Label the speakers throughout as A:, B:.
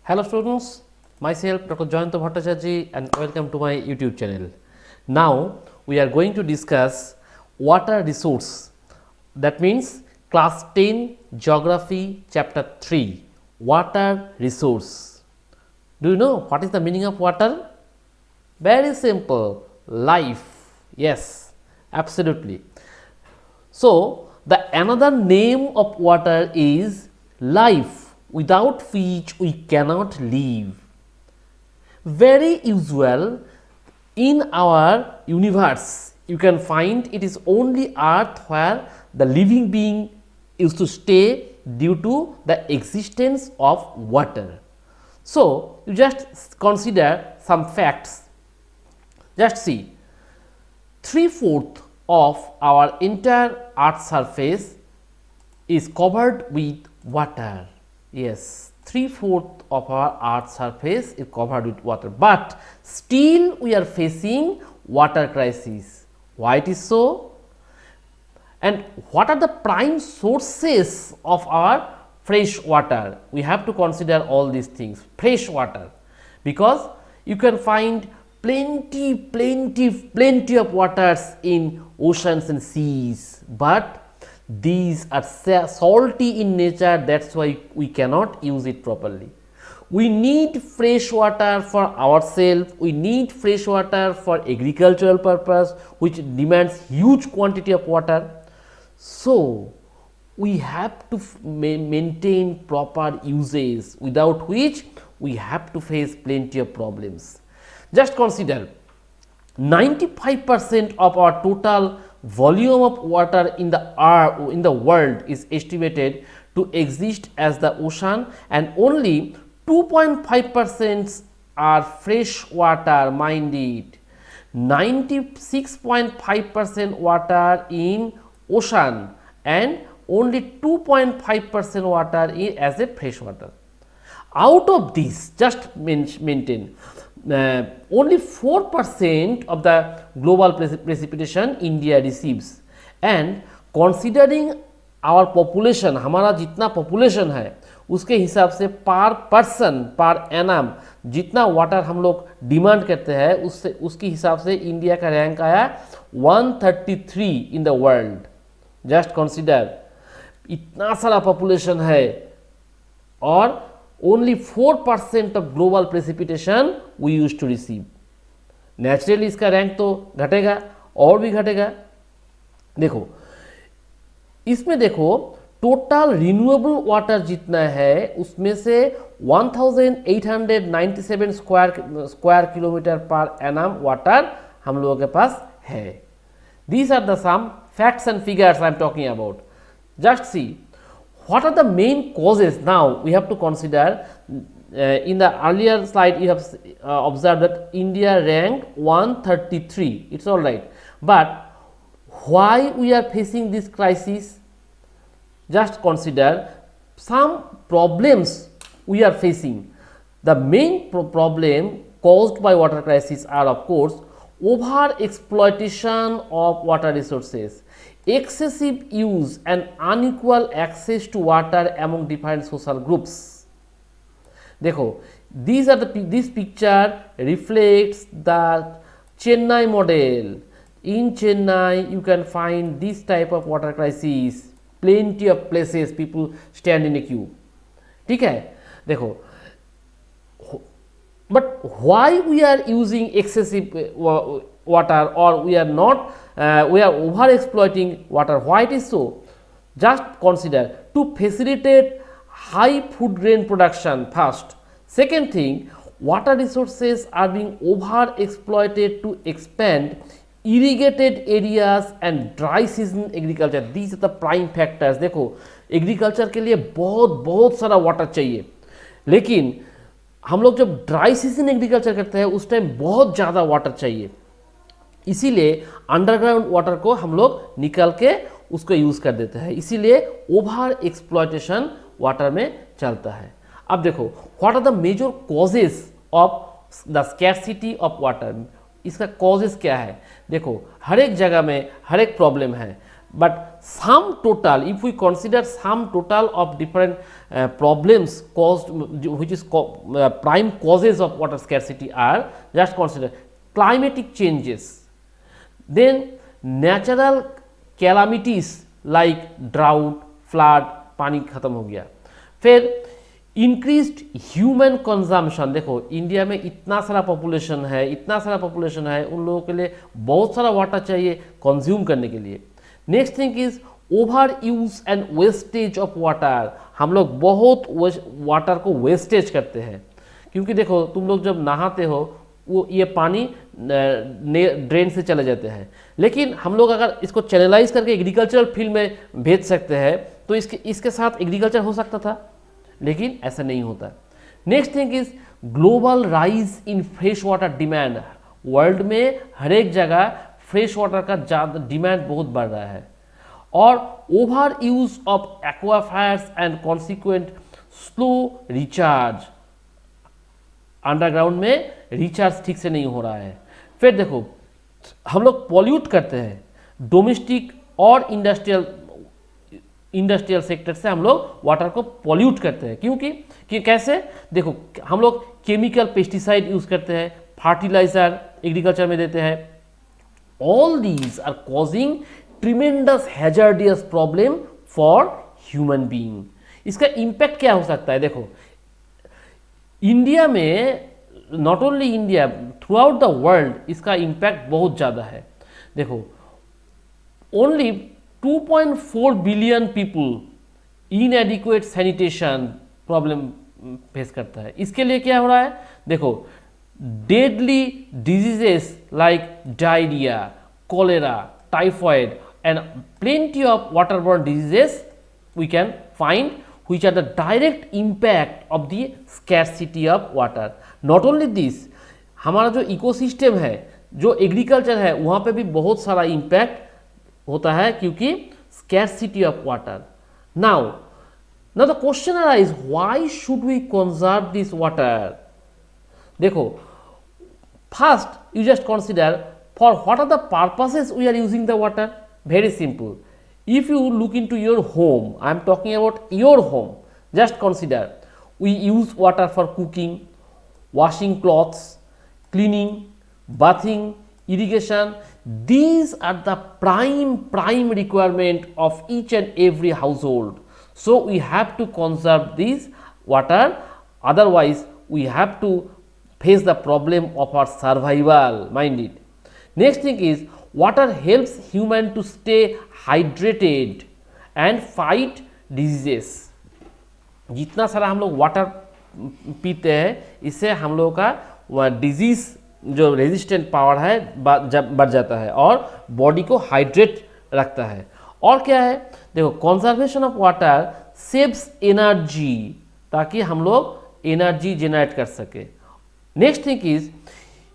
A: Hello students, myself Dr. Jayanta Bhattacharjee and welcome to my YouTube channel. Now we are going to discuss water resource, that means class 10 geography chapter 3 water resource. Do you know what is the meaning of water? Very simple, life. Yes, absolutely. So the another name of water is life, without which we cannot live. Very usual in our universe, you can find it is only earth where the living being used to stay due to the existence of water. So you just consider some facts. Just see, 3/4 of our entire earth surface is covered with water. Yes, 3/4 of our earth surface is covered with water, but still we are facing water crisis. Why it is so? And what are the prime sources of our fresh water? We have to consider all these things. Fresh water, because you can find plenty of waters in oceans and seas, but these are salty in nature, that is why we cannot use it properly. We need fresh water for ourselves, we need fresh water for agricultural purpose, which demands huge quantity of water. So we have to maintain proper uses, without which we have to face plenty of problems. Just consider 95% of our total volume of water in the world is estimated to exist as the ocean, and only 2.5% are fresh water, mind it. 96.5% water in ocean and only 2.5% water as a fresh water. Out of this, just maintain, only 4% of the global precipitation India receives, and considering our population, हमारा जितना population है उसके हिसाब से पर person per annum जितना water हम लोग डिमांड करते हैं, उससे उसके हिसाब से इंडिया का रैंक आया 133 in the world. Just consider, इतना सारा पॉपुलेशन है और only 4% of global precipitation we used to receive. Naturally इसका रैंक तो घटेगा और भी घटेगा. देखो इसमें, देखो टोटल रिन्यूएबल वाटर जितना है उसमें से 1897 square kilometre per annum water हम लोगों के पास है. These are the some facts and figures I am talking about. Just see, what are the main causes? Now we have to consider, in the earlier slide you have observed that India ranked 133, it's all right, but why we are facing this crisis? Just consider some problems we are facing. The main problem caused by water crisis are, of course, over exploitation of water resources, excessive use and unequal access to water among different social groups. देखो, this picture reflects the Chennai model. In Chennai you can find this type of water crisis, plenty of places people stand in a queue. ठीक है, देखो, but why we are using excessive water, or we are not, we are over exploiting water? Why it is so? Just consider, to facilitate high food grain production first. Second thing, water resources are being over exploited to expand irrigated areas and dry season agriculture. These are the prime factors. देखो agriculture के लिए बहुत सारा water चाहिए, लेकिन हम लोग जब ड्राई सीजन एग्रीकल्चर करते हैं उस टाइम बहुत ज़्यादा वाटर चाहिए, इसीलिए अंडरग्राउंड वाटर को हम लोग निकाल के उसको यूज़ कर देते हैं, इसीलिए ओवर एक्सप्लॉयटेशन वाटर में चलता है. अब देखो, what are the major causes of the scarcity of water. इसका कॉजेस क्या है? देखो, हर एक जगह में हर एक प्रॉब्लम है. but sum total, if we consider sum total of different problems caused, which is prime causes of water scarcity are, just consider climatic changes, then natural calamities like drought, flood, पानी खत्म हो गया, फिर increased human consumption, देखो India में इतना सारा population है, इतना सारा पॉपुलेशन है, उन लोगों के लिए बहुत सारा वाटर चाहिए कंज्यूम करने के लिए। Next thing is over use and wastage of water, हम लोग बहुत वाटर को वेस्टेज करते हैं, क्योंकि देखो तुम लोग जब नहाते हो वो ये पानी ड्रेन से चले जाते हैं, लेकिन हम लोग अगर इसको चैनलाइज करके एग्रीकल्चरल फील्ड में भेज सकते हैं तो इसके साथ एग्रीकल्चर हो सकता था, लेकिन ऐसा नहीं होता। Next thing is global rise in fresh water demand, world में हर एक जगह फ्रेश वाटर का ज़्यादा डिमांड बहुत बढ़ रहा है, और over use of aquifers and consequent slow recharge, underground में रिचार्ज ठीक से नहीं हो रहा है। फिर देखो हम लोग पॉल्यूट करते हैं, डोमेस्टिक और इंडस्ट्रियल सेक्टर से हम लोग वाटर को पॉल्यूट करते हैं, क्योंकि कि कैसे, देखो हम लोग केमिकल पेस्टिसाइड यूज करते हैं, फर्टिलाइजर एग्रीकल्चर में देते हैं, all these are causing tremendous hazardous problem for human being. इसका इम्पैक्ट क्या हो सकता है, देखो इंडिया में, not only India, throughout the world इसका इम्पैक्ट बहुत ज़्यादा है। देखो only 2.4 billion people inadequate sanitation problem face करता है। इसके लिए क्या हो रहा है, देखो deadly diseases like diarrhoea, cholera, typhoid and plenty of waterborne diseases we can find, which are the direct impact of the scarcity of water. Not only this, हमारा जो इकोसिस्टम है, जो एग्रीकल्चर है, वहाँ पे भी बहुत सारा इम्पैक्ट होता है क्योंकि scarcity of water. Now the question arises, why should we conserve this water? देखो, first you just consider for what are the purposes we are using the water. Very simple. If you look into your home, I am talking about your home, just consider we use water for cooking, washing clothes, cleaning, bathing, irrigation. These are the prime requirement of each and every household. So we have to conserve this water, otherwise we have to face the problem of our survival, mind it. Next thing is, water helps human to stay hydrated and fight diseases. जितना सारा हम लोग water पीते हैं, इससे हम लोगों का डिजीज जो रेजिस्टेंट पावर है बढ़ जाता है और बॉडी को हाइड्रेट रखता है। और क्या है, देखो conservation of water saves energy, ताकि हम लोग एनर्जी जनरेट कर सके। Next thing is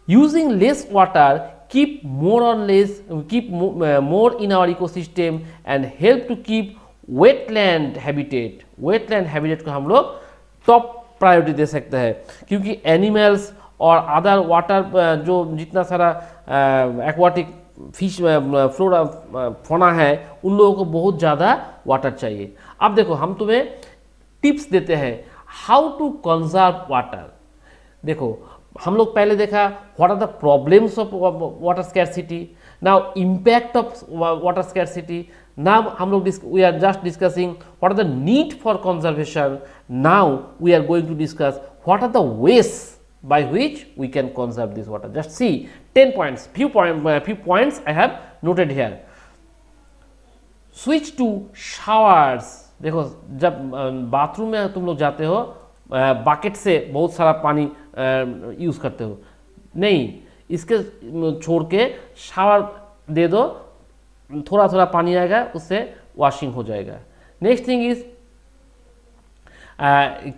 A: using less water keep more in our ecosystem and help to keep wetland habitat. Wetland habitat को हम लोग टॉप प्रायोरिटी दे सकते हैं, क्योंकि एनिमल्स और अदर वाटर जो जितना सारा एक्वाटिक फिश फ्लोरा फोना है, उन लोगों को बहुत ज़्यादा वाटर चाहिए। अब देखो हम तुम्हें टिप्स देते हैं हाउ टू कंजर्व वाटर। देखो हम लोग पहले देखा what are the problems of water scarcity, now impact of water scarcity, now हम लोग we are just discussing what are the need for conservation, now we are going to discuss what are the ways by which we can conserve this water. Just see 10 points, few points I have noted here. Switch to showers. देखो जब bathroom में तुम लोग जाते हो, bucket से बहुत सारा पानी यूज़ करते हो, नहीं, इसके छोड़ के शावर दे दो, थोड़ा थोड़ा पानी आएगा, उससे वॉशिंग हो जाएगा। Next thing is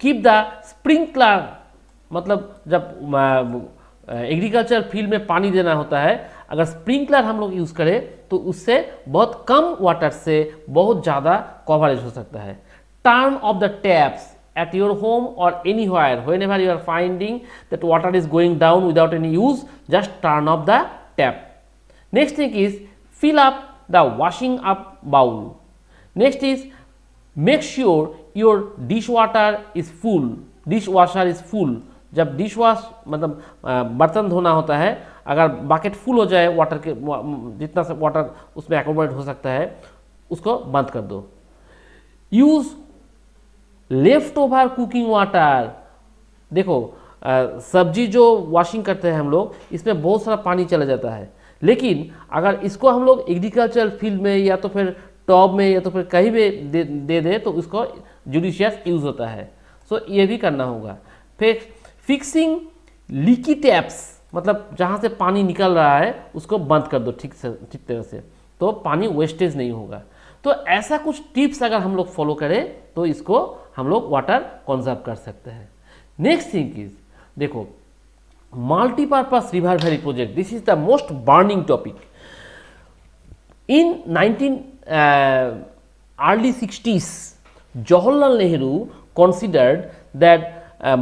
A: keep the sprinkler, मतलब जब एग्रीकल्चर फील्ड में पानी देना होता है, अगर स्प्रिंकलर हम लोग यूज़ करें तो उससे बहुत कम वाटर से बहुत ज़्यादा कवरेज हो सकता है। Turn off the taps at your home or anywhere, whenever you are finding that water is going down without any use, just turn off the tap. Next thing is fill up the washing up bowl. Next is make sure your dishwasher is full. जब dish wash मतलब बर्तन धोना होता है, अगर bucket full हो जाए water के, जितना सा वाटर उसमें एकोमोडेट हो सकता है उसको बंद कर दो. Use left over cooking water. देखो सब्जी जो वॉशिंग करते हैं हम लोग, इसमें बहुत सारा पानी चला जाता है, लेकिन अगर इसको हम लोग एग्रीकल्चर फील्ड में या तो फिर टॉब में या तो फिर कहीं भी दे दे तो उसको जुडिशियस यूज होता है. सो ये भी करना होगा. फिर फिक्सिंग लीकी टैप्स, मतलब जहाँ से पानी निकल रहा है उसको बंद कर दो ठीक तरह से, तो पानी वेस्टेज नहीं होगा. तो ऐसा कुछ टिप्स अगर हम लोग फॉलो करें तो इसको हम लोग वाटर कंजर्व कर सकते हैं. नेक्स्ट थिंग इज, देखो multipurpose river valley project, this is the most burning topic. In early 60s, Jawaharlal Nehru considered that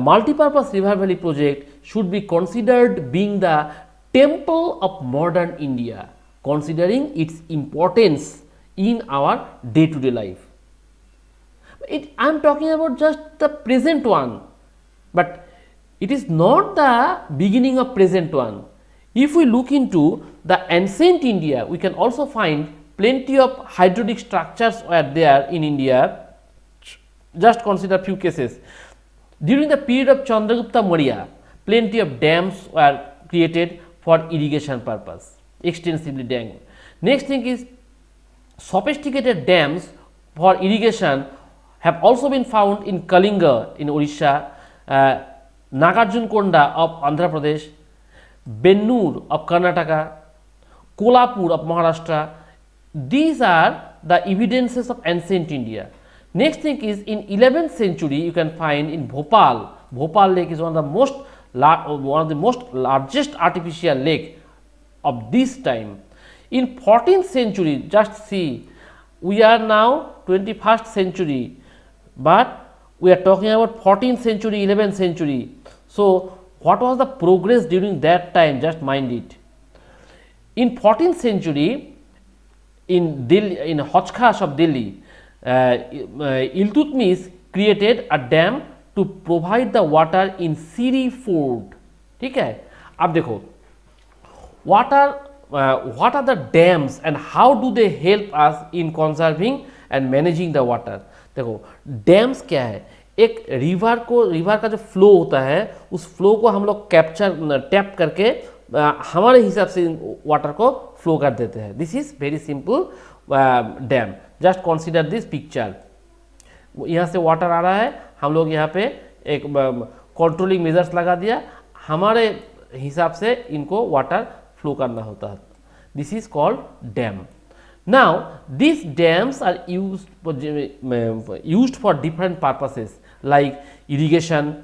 A: multipurpose river valley project should be considered being the temple of modern India, considering its importance in our day-to-day life. I am talking about just the present one, but it is not the beginning of present one. If we look into the ancient India, we can also find plenty of hydraulic structures were there in India. Just consider few cases. During the period of Chandragupta Maurya, plenty of dams were created for irrigation purpose, extensively dam. Next thing is, sophisticated dams for irrigation have also been found in Kalinga in Odisha, Nagarjunkonda of Andhra Pradesh, Bennur of Karnataka, Kolhapur of Maharashtra. These are the evidences of ancient India. Next thing is, in 11th century you can find in Bhopal. Bhopal lake is one of the most largest artificial lake of this time. In 14th century, just see, we are now 21st century, but we are talking about 14th century, 11th century. So what was the progress during that time? Just mind it. In 14th century, in Delhi, in Hotchkiss of Delhi, Iltutmish created a dam to provide the water in Siri Fort. ठीक है, अब देखो what are the dams and how do they help us in conserving and managing the water. देखो dams क्या है, एक river का जो फ्लो होता है उस फ्लो को हम लोग टैप करके हमारे हिसाब से वाटर को फ्लो कर देते हैं. This is very simple dam. Just consider this picture. यहाँ से वाटर आ रहा है, हम लोग यहाँ पे एक कंट्रोलिंग मेजर्स लगा दिया, हमारे हिसाब से इनको वाटर फ्लो करना होता है. This is called dam. Now these dams are used for different purposes like irrigation,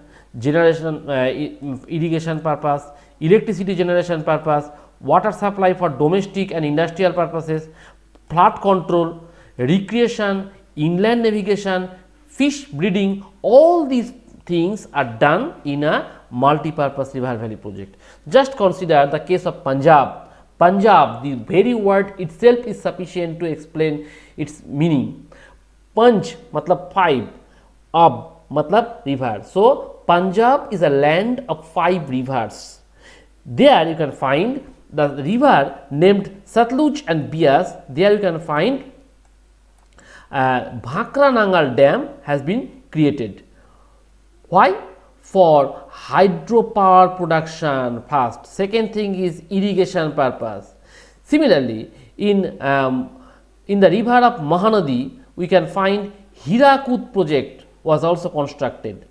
A: irrigation purpose, electricity generation purpose, water supply for domestic and industrial purposes, flood control, recreation, inland navigation, fish breeding. All these things are done in a multi-purpose river valley project. Just consider the case of Punjab. Punjab, the very word itself is sufficient to explain its meaning. Panj matlab 5, ab matlab river. So Punjab is a land of 5 rivers. There you can find the river named Satluj and Bias. There you can find Bhakra Nangal Dam has been created. Why? For hydropower production first. Second thing is irrigation purpose. Similarly, in the river of Mahanadi, we can find Hirakud project was also constructed.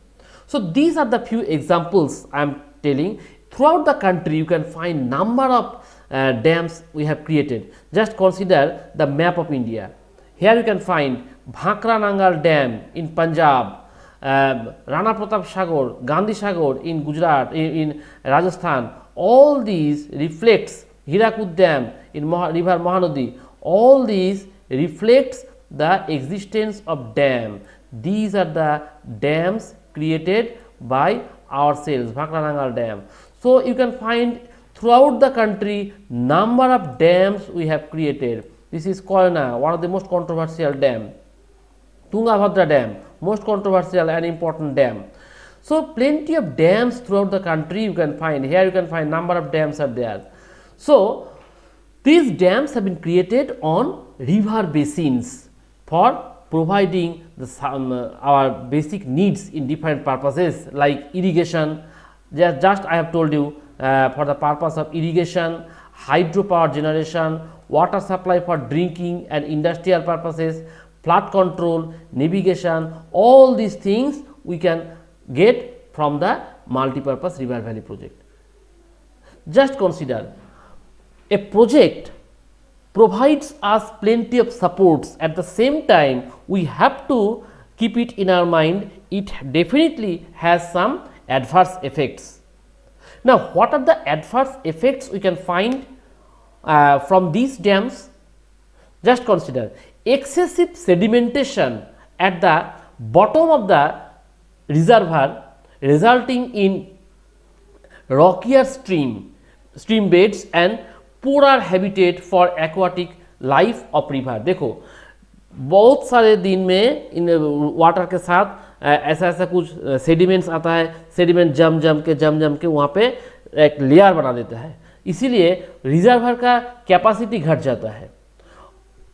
A: So these are the few examples I am telling. Throughout the country, you can find number of dams we have created. Just consider the map of India. Here you can find Bhakra Nangal Dam in Punjab, Rana Pratap Sagar, Gandhi Sagar in Gujarat, in Rajasthan. All these reflects Hirakud Dam in river Mahanadi. All these reflects the existence of dam. These are the dams created by ourselves, Bhakra Nangal Dam. So you can find throughout the country number of dams we have created. This is Koyna, one of the most controversial dam. Tungabhadra Dam, most controversial and important dam. So plenty of dams throughout the country you can find. Here you can find number of dams are there. So these dams have been created on river basins for providing our basic needs in different purposes like irrigation. Just I have told you for the purpose of irrigation, hydropower generation, water supply for drinking and industrial purposes, flood control, navigation, all these things we can get from the multipurpose river valley project. Just consider, a project provides us plenty of supports. At the same time, we have to keep it in our mind, it definitely has some adverse effects. Now, what are the adverse effects we can find from these dams? Just consider, excessive sedimentation at the bottom of the reservoir resulting in rockier stream beds and poorer habitat for aquatic life of river. देखो बहुत सारे दिन में in water के साथ ऐसा कुछ sediments आता है, सेडिमेंट जम के वहाँ पे एक लेयर बना देता है, इसीलिए रिजर्वर का कैपेसिटी घट जाता है.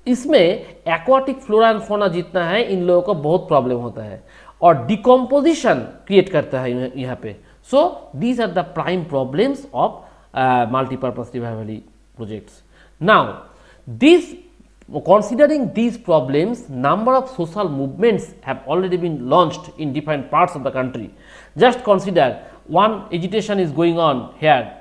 A: इसमें एक्वाटिक फ्लोरा एंड फौना जितना है इन लोगों को बहुत प्रॉब्लम होता है और डिकम्पोजिशन क्रिएट करता है यहाँ पे. So these are the prime problems of multipurpose river valley projects. Now, considering these problems, number of social movements have already been launched in different parts of the country. Just consider, one agitation is going on here.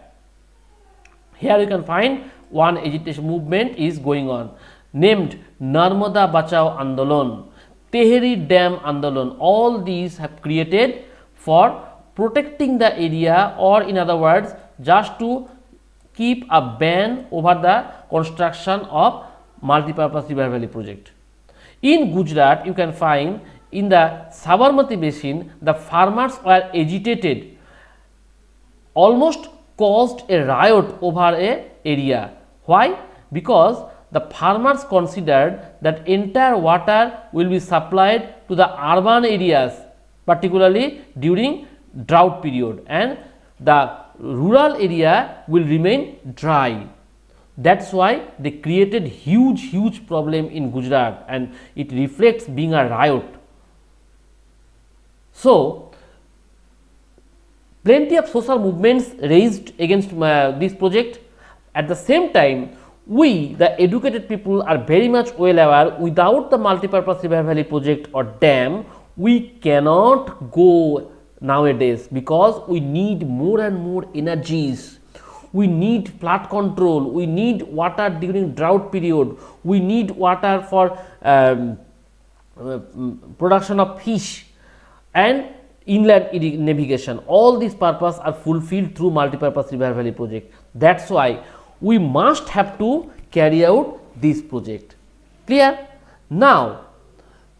A: Here you can find one agitation movement is going on named Narmada Bachao Andolon, Tehri Dam Andolon. All these have created for protecting the area, or in other words, just to keep a ban over the construction of multipurpose river valley project. In Gujarat, you can find in the Sabarmati basin, the farmers were agitated, almost caused a riot over a area. Why? Because the farmers considered that entire water will be supplied to the urban areas, particularly during drought period, and the rural area will remain dry. That's why they created huge problem in Gujarat, and it reflects being a riot. So, plenty of social movements raised against this project. At the same time, we, the educated people, are very much well aware, without the multipurpose river valley project or dam, we cannot go nowadays, because we need more and more energies. We need flood control, we need water during drought period, we need water for production of fish and inland navigation. All these purposes are fulfilled through multipurpose river valley project. That's why we must have to carry out this project. Clear? Now,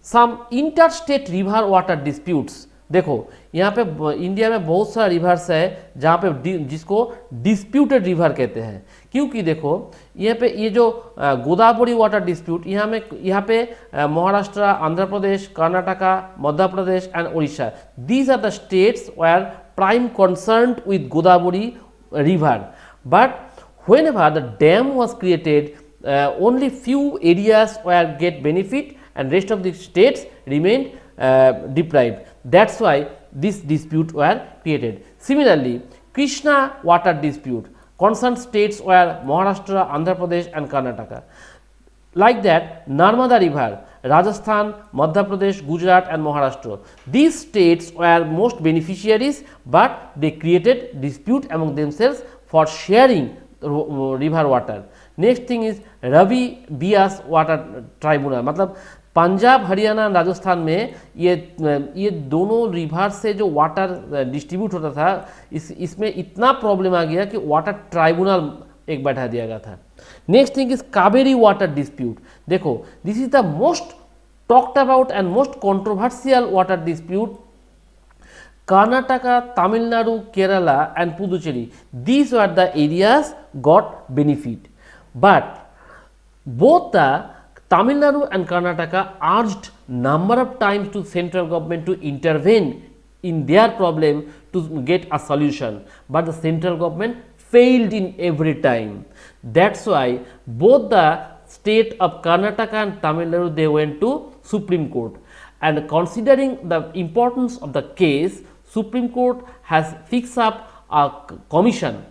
A: some interstate river water disputes. देखो यहाँ पे India में बहुत सारा reverse है जहाँ पे जिसको डिस्प्यूटेड रिवर कहते हैं, क्योंकि देखो यहाँ पे ये जो गोदावरी वाटर डिस्प्यूट यहाँ पे Maharashtra, Andhra Pradesh, Karnataka, Madhya Pradesh and Orissa, these are the states where prime concerned with Godavari river. But whenever the dam was created, only few areas were get benefit and rest of the states remained deprived. That's why this dispute were created. Similarly, Krishna water dispute, concerned states were Maharashtra, Andhra Pradesh and Karnataka. Like that, Narmada river, Rajasthan, Madhya Pradesh, Gujarat and Maharashtra. These states were most beneficiaries, but they created dispute among themselves for sharing river water. Next thing is Ravi Bias water tribunal, मतलब पंजाब, हरियाणा, राजस्थान में ये दोनों river से जो water distribute होता था, इसमें इतना प्रॉब्लम आ गया कि वाटर ट्राइब्यूनल एक बैठा दिया गया था. Next thing is Kaveri water dispute. देखो, this is the most talked about and most controversial water dispute. Karnataka, Tamil Nadu, Kerala and Puducherry, these were the areas got benefit, but both the Tamil Nadu and Karnataka urged number of times to central government to intervene in their problem to get a solution, but the central government failed in every time. That's why both the state of Karnataka and Tamil Nadu, they went to Supreme Court, and considering the importance of the case, Supreme Court has fixed up a commission,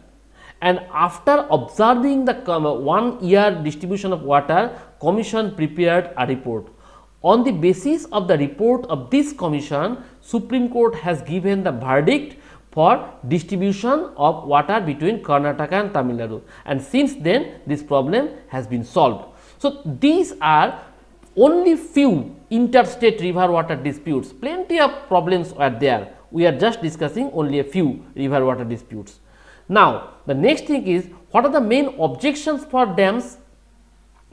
A: and after observing the 1 year distribution of water, commission prepared a report. On the basis of the report of this commission, Supreme Court has given the verdict for distribution of water between Karnataka and Tamil Nadu, and since then this problem has been solved. So, these are only few interstate river water disputes, plenty of problems are there. We are just discussing only a few river water disputes. Now, the next thing is, what are the main objections for dams?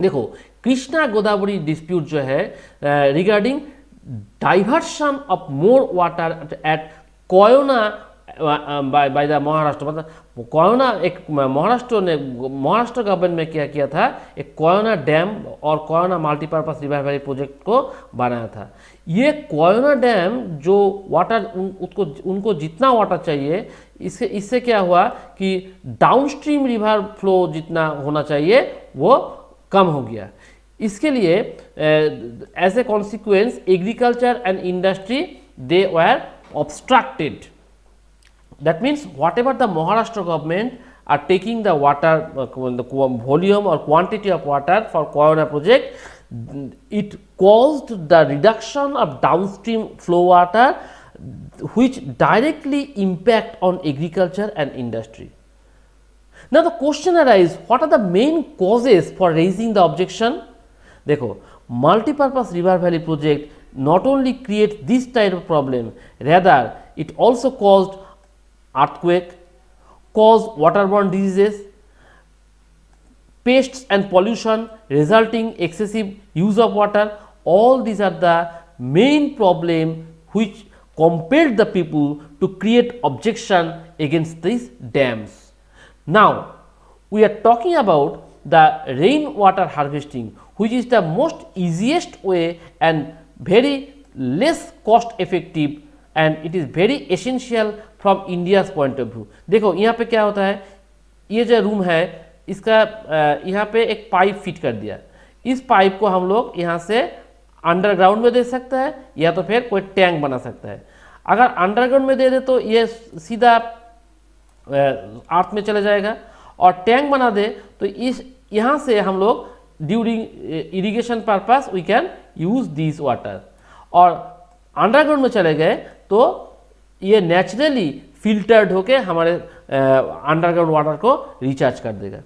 A: देखो, Krishna Godavari dispute जो है regarding diversion of more water at Koyna by the Maharashtra, मतलब कोयना एक Maharashtra government में क्या किया था, एक कोयना डैम और Koyna multipurpose river valley project को बनाया था। ये कोयना डैम जो वाटर उनको जितना वाटर चाहिए, इससे क्या हुआ कि डाउनस्ट्रीम रिवर फ्लो जितना होना चाहिए वो कम हो गया। इसके लिए as a consequence agriculture and industry they were obstructed. That means whatever the Maharashtra government are taking the water the volume or quantity of water for Koyana project, it caused the reduction of downstream flow water which directly impact on agriculture and industry. Now the question arises, what are the main causes for raising the objection? देखो, multipurpose river valley project not only creates this type of problem, rather it also caused earthquake, caused waterborne diseases, pests and pollution resulting excessive use of water. All these are the main problem which compelled the people to create objection against these dams. Now, we are talking about the rainwater harvesting, which is the most easiest way and very less cost effective, and it is very essential from India's point of view. देखो यहाँ पे क्या होता है, ये जो room है इसका यहाँ पे एक पाइप फिट कर दिया, इस पाइप को हम लोग यहाँ से अंडरग्राउंड में दे सकते हैं या तो फिर कोई टैंक बना सकता है। अगर अंडरग्राउंड में दे दे तो ये सीधा अर्थ में चला जाएगा, और टैंक बना दे तो इस यहाँ से हम लोग during irrigation purpose we can use this water, और अंडरग्राउंड में चले गए तो ये नेचुरली फिल्टर्ड होके हमारे अंडरग्राउंड वाटर को रिचार्ज कर देगा।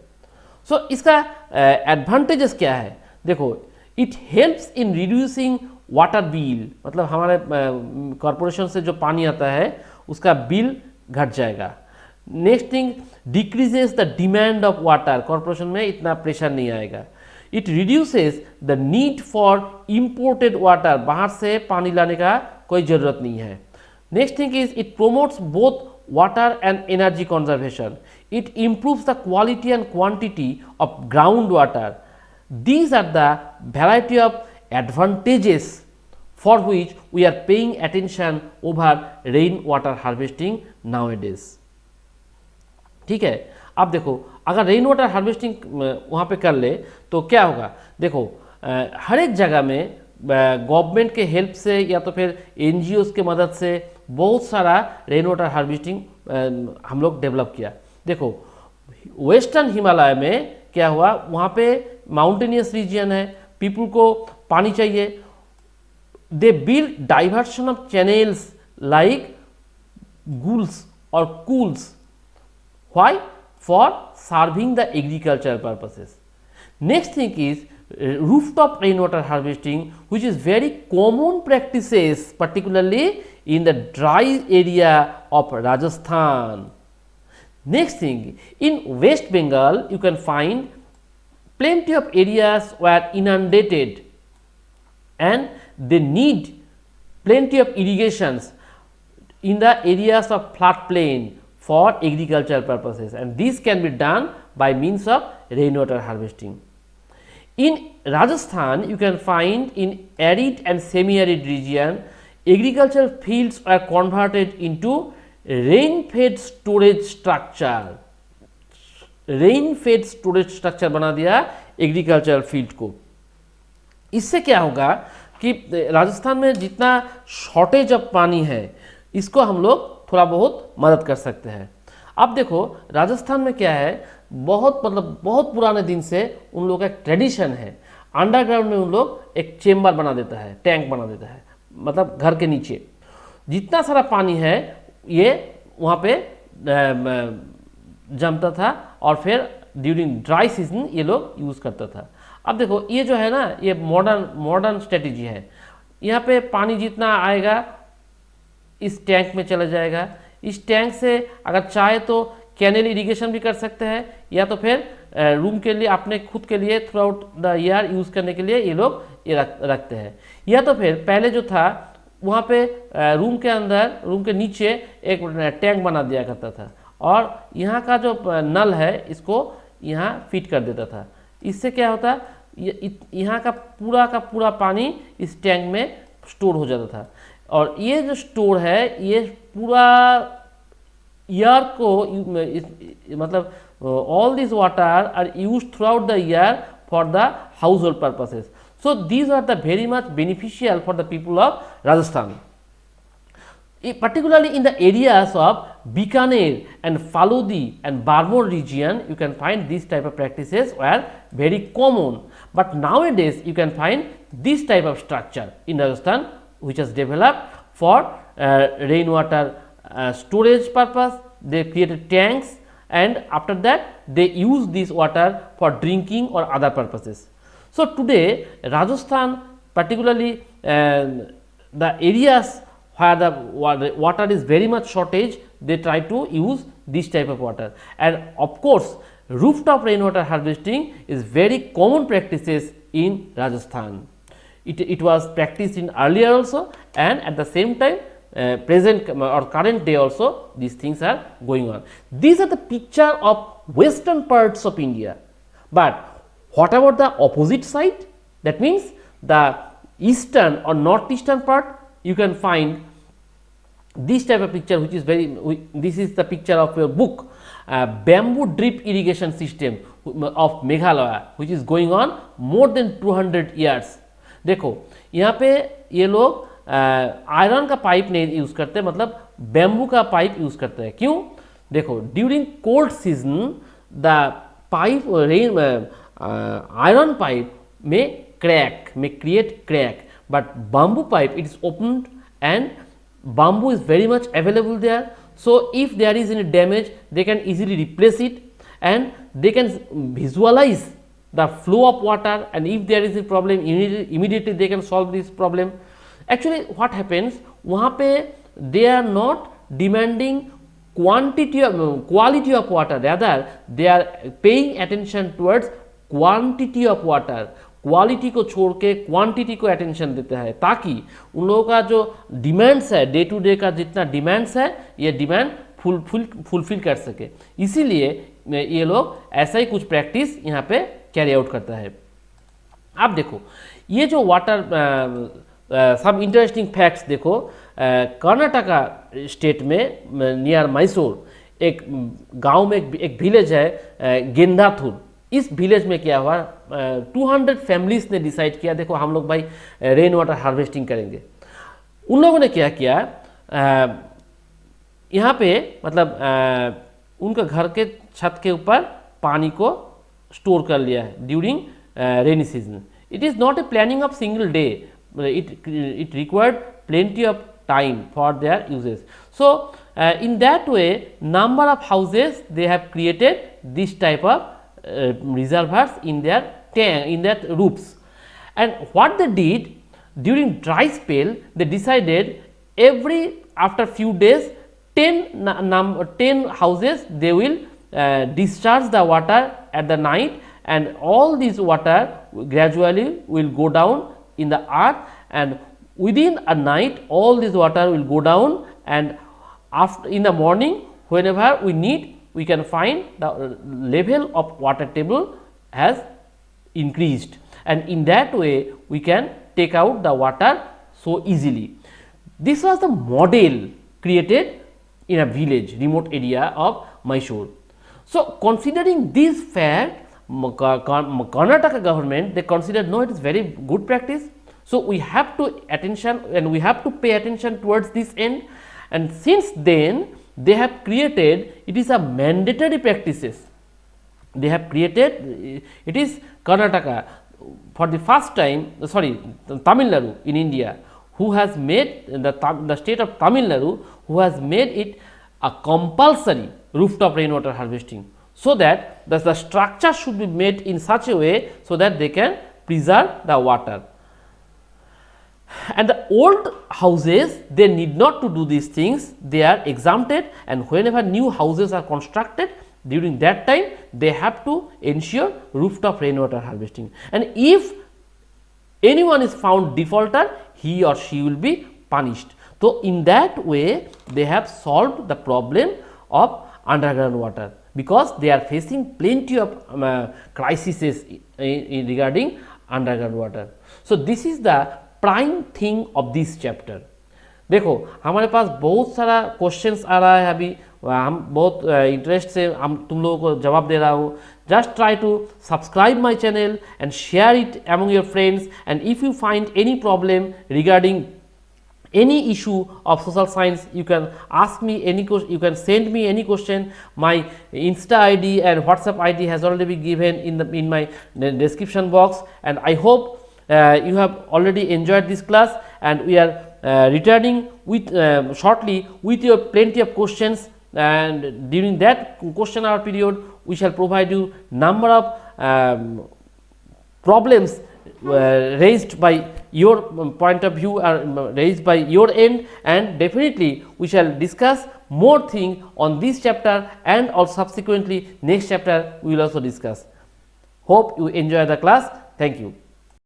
A: सो इसका एडवांटेजेस क्या है, देखो it helps in reducing water bill, मतलब हमारे कॉरपोरेशन से जो पानी आता है उसका बिल घट जाएगा। Next thing, decreases the demand of water, corporation में इतना प्रेशर नहीं आएगा। It reduces the need for imported water, बाहर से पानी लाने का कोई ज़रूरत नहीं है। Next thing is it promotes both water and energy conservation, it improves the quality and quantity of ground water. These are the variety of advantages for which we are paying attention over rain water harvesting nowadays. ठीक है, अब देखो अगर rain water harvesting वहाँ पे कर ले तो क्या होगा, देखो हर एक जगह में गवर्नमेंट के हेल्प से या तो फिर NGOs के मदद से बहुत सारा रेन वाटर हार्वेस्टिंग हम लोग डेवलप किया। देखो वेस्टर्न हिमालय में क्या हुआ, वहाँ पे माउंटेनियस रीजन है, पीपल को पानी चाहिए, they build diversion of channels like guls और kuls, why, for serving the agricultural purposes. Next thing is rooftop rainwater harvesting, which is very common practices particularly in the dry area of Rajasthan. Next thing, in West Bengal you can find plenty of areas were inundated and they need plenty of irrigations in the areas of floodplain for agricultural purposes, and this can be done by means of rainwater harvesting. In Rajasthan, you can find in arid and semi-arid region, agricultural fields are converted into rain-fed storage structure. rain-fed storage structure बना दिया agricultural field को। इससे क्या होगा कि राजस्थान में जितना shortage of पानी है इसको हम लोग थोड़ा बहुत मदद कर सकते हैं। अब देखो राजस्थान में क्या है, बहुत बहुत पुराने दिन से उन लोगों का एक ट्रेडिशन है, अंडरग्राउंड में उन लोग एक चेम्बर बना देता है, टैंक बना देता है, मतलब घर के नीचे जितना सारा पानी है ये वहाँ पे जमता था और फिर ड्यूरिंग ड्राई सीजन ये लोग यूज़ करता था। अब देखो ये जो है ना, ये मॉडर्न स्ट्रेटजी है। यहाँ पे पानी जितना आएगा इस टैंक में चला जाएगा। इस टैंक से अगर चाहे तो कैनल इरिगेशन भी कर सकते हैं, या तो फिर रूम के लिए अपने खुद के लिए through out the year use करने के लिए ये लोग ये रखते हैं। या तो फिर पहले जो था वहाँ पे रूम के अंदर, रूम के नीचे एक टैंक बना दिया करता था और यहाँ का जो नल है इसको यहाँ फिट कर देता था। इससे क्या होता, यहाँ का पूरा पानी इस टैंक में स्टोर हो जाता था और ये जो स्टोर है ये पूरा ईयर को मतलब all these water are used throughout the year for the household purposes. So these are the very much beneficial for the people of Rajasthan. Particularly in the areas of Bikaner and Falodi and Barmor region, you can find these type of practices were very common. But nowadays you can find this type of structure in Rajasthan which has developed for rainwater storage purpose. They created tanks and after that they use this water for drinking or other purposes. So today Rajasthan, particularly the areas where the water is very much shortage, they try to use this type of water. And of course rooftop rainwater harvesting is very common practices in Rajasthan. It was practiced in earlier also, and at the same time present or current day also these things are going on. These are the picture of western parts of India. But what about the opposite side? That means the eastern or northeastern part, you can find this type of picture which is this is the picture of your book, bamboo drip irrigation system of Meghalaya which is going on more than 200 years. देखो यहाँ पे ये लोग iron का pipe नहीं use करते, मतलब bamboo का पाइप यूज़ करते हैं। क्यों? देखो during cold season the pipe iron pipe में create crack, but bamboo pipe it is opened and bamboo is very much available there. So if there is any damage they can easily replace it and they can visualize the flow of water, and if there is a problem immediately they can solve this problem. Actually what happens, वहाँ पे they are not demanding quality of water, rather they are paying attention towards quantity of water. Quality को छोड़ के quantity को attention देते हैं ताकि उन लोगों का जो डिमांड्स है, डे टू डे का जितना डिमांड्स है ये डिमांड फुलफिल कर सके। इसीलिए ये लोग ऐसा ही कुछ प्रैक्टिस यहाँ पे कैरी आउट करता है। आप देखो ये जो वाटर सब इंटरेस्टिंग फैक्ट्स देखो, कर्नाटका स्टेट में नियर मैसूर एक गांव में एक विलेज है गेंदाथुर। इस विलेज में क्या हुआ, 200 फैमिलीज ने डिसाइड किया देखो हम लोग भाई रेन वाटर हार्वेस्टिंग करेंगे। उन लोगों ने क्या किया, यहाँ पे मतलब उनका घर के छत के ऊपर पानी को स्टोर कर लिया है during rainy season. It is not a planning of single day, it required plenty of time for their uses. So in that way number of houses they have created this type of reservoirs in their roofs. And what they did during dry spell, they decided after few days 10 houses they will discharge the water at the night, and all this water gradually will go down in the earth, and within a night all this water will go down, and after in the morning whenever we need we can find the level of water table has increased. and in that way we can take out the water so easily. This was the model created in a village, remote area of Mysore. So, considering this fact, Karnataka government, they considered, no, it is very good practice. So, we have to attention and we have to pay attention towards this end, and since then they have created, it is a mandatory practices. They have created, it is Karnataka for the first time, sorry, Tamil Nadu in India, who has made the state of Tamil Nadu, who has made it a compulsory rooftop rainwater harvesting, so that the structure should be made in such a way so that they can preserve the water. And the old houses, they need not to do these things, they are exempted, and whenever new houses are constructed, during that time they have to ensure rooftop rainwater harvesting, and if anyone is found defaulter, he or she will be punished. So, in that way they have solved the problem of underground water, because they are facing plenty of crises regarding underground water. So, this is the prime thing of this chapter. देखो हमारे पास बहुत सारा questions आ रहा है, अभी हम बहुत interest से हम तुम लोगों को जवाब दे रहा हूँ. Just try to subscribe my channel and share it among your friends, and if you find any problem regarding any issue of social science, you can ask me any question, you can send me any question. My Insta ID and WhatsApp ID has already been given in my description box, and I hope you have already enjoyed this class, and we are returning with shortly with your plenty of questions, and during that question hour period we shall provide you number of problems raised by your point of view or raised by your end, and definitely we shall discuss more thing on this chapter, and also subsequently next chapter we will also discuss. Hope you enjoy the class. Thank you.